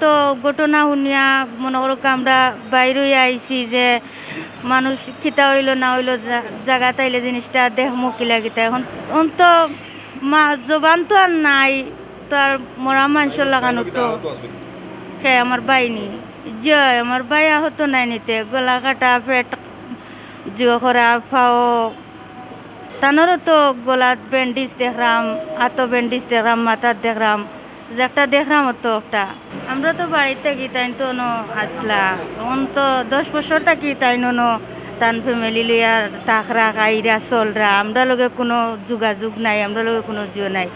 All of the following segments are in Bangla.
তো ঘটনা শুনিয়া মনে করো আমরা বাইরে আইছি যে মানুষ খিতা হইলো না হইলো জায়গা তাইলে জিনিসটা দেহ মুখি লাগিতে এখন তো জবান তো আর নাই, তো আর মরা মাংস লাগানো তো সে আমার বাইনি যে আমার বাই আহত নাই নিতে, গলা কাটা, পেট জিও করা, ফাও তানোরও তো গলাত ব্যান্ডেজ দেখলাম, হাতও ব্যান্ডেজ দেখলাম, মাথার দেখলাম, যে একটা দেখলাম তো একটা। আমরা তো বাড়িতে কি তাই তো আসলা এখন তো 10 বছর থাকি তাই তান ফ্যামিলি লইয়া তাকরা খাইরা চলরা, আমরা লগে কোনো যোগাযোগ নাই, আমরা লগে কোনো জিও নাই।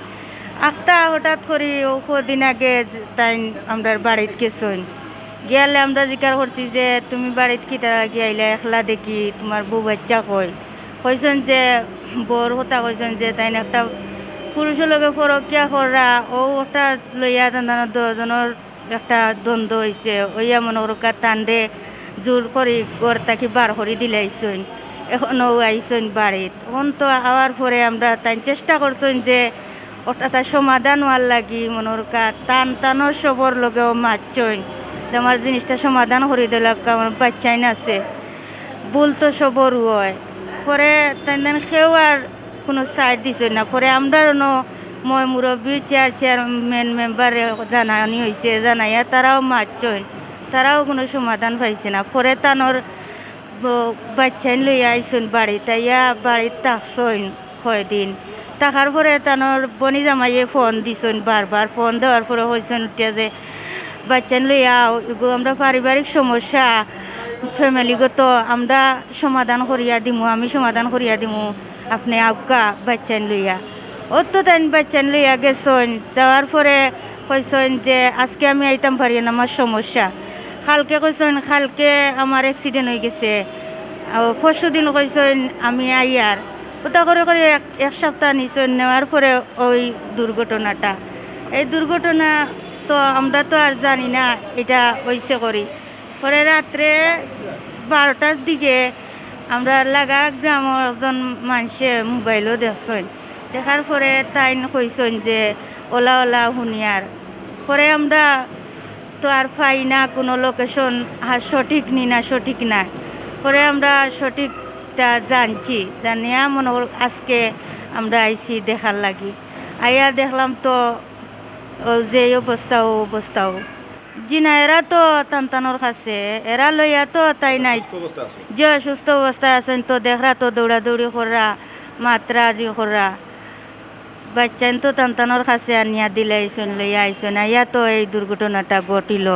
একটা হঠাৎ করি কদিন আগে তাই আমরা বাড়িতে গেছইন, গিয়ালে আমরা জিজ্ঞাসা করছি যে তুমি বাড়িতে কিতা গিয়াইলে একলা দেখি, তোমার বউ বাচ্চা কইছেন যে বর হতা কইছেন যে তাই একটা পুরুষের লগে ফরকিয়া করা ও একটা লইয়া টানা 10 জনের একটা দ্বন্দ্ব হয়েছে, ওইয়া মনে করকা টানরে জোর করি ঘর তাকে বার করে দিলাইছেন, এখনও আইসেন বাড়িত। এখন তো আওয়ার পরে আমরা তাই চেষ্টা করছেন যে ওটা তার সমাধান হওয়ার লাগি মনে করকা টানোর সবর লগেও মারছেন, আমার জিনিসটা সমাধান করে দিল, আমার বাচ্চাই আছে ভুল তো সবরও হয়। পরে তাই সেও আর কোনো সাইড দিছে না, পরে আমরা মই মুরব্বী চেয়ারম্যান মেম্বারে জানানি হয়েছে, জানাইয়া তারাও মারছেন, তারাও কোনো সমাধান পাইছে না। পরে তানোর বাচ্চাই লইয়া আইসেন বাড়িতে, তাইয়া বাড়িতে থাকছেন কয়দিন, থাকার পরে তানোর বনি জামাইয়ে ফোন দিছেন, বারবার ফোন দেওয়ার পরে হয়েছেন উঠিয়া যে বাচ্চান লইয়া এগুলো আমরা পারিবারিক সমস্যা ফ্যামিলিগত আমরা সমাধান করিয়া দিমু, আমি সমাধান করিয়া দিমু, আপনি আউকা বাচ্চান লইয়া। ও তো তাই বাচ্চান লইয়া গেছেন, যাওয়ার পরে কইছেন যে আজকে আমি আইতাম পারি না, আমার সমস্যা। কালকে কইছেন কালকে আমার অ্যাক্সিডেন্ট হয়ে গেছে, পরশু দিন কইছেন আমি আইয়ার। ওটা করে করে এক সপ্তাহ নিছেন, নেওয়ার পরে ওই দুর্ঘটনাটা, এই দুর্ঘটনা তো আমরা তো আর জানি না এটা হয়েছে করি। পরে রাত্রে 12টার দিকে আমরা লাগা গ্রাম একজন মানুষে মোবাইলও দেখছেন, দেখার পরে তাই কইছেন যে ওলা ওলা শুনিয়ার। পরে আমরা তো আর পাই না কোনো লোকেশন, সঠিক নি না সঠিক না, পরে আমরা সঠিকটা জানছি, জানিয়া মনে আজকে আমরা আইছি দেখার লাগি। আইয়া দেখলাম তো যে অবস্থাও জি না, এরা তো টানটানোর কাছে, এরা লইয়া তো তাই নাই যে সুস্থ অবস্থায় আছেন, তো দেখরা তো দৌড়াদৌড়ি করা, মাত্রা দি করা, বাচ্চান তো টানটানোর কাছে আনিয়া দিলে আইসন লইয়া আইসন, আইয়া তো এই দুর্ঘটনাটা ঘটিল।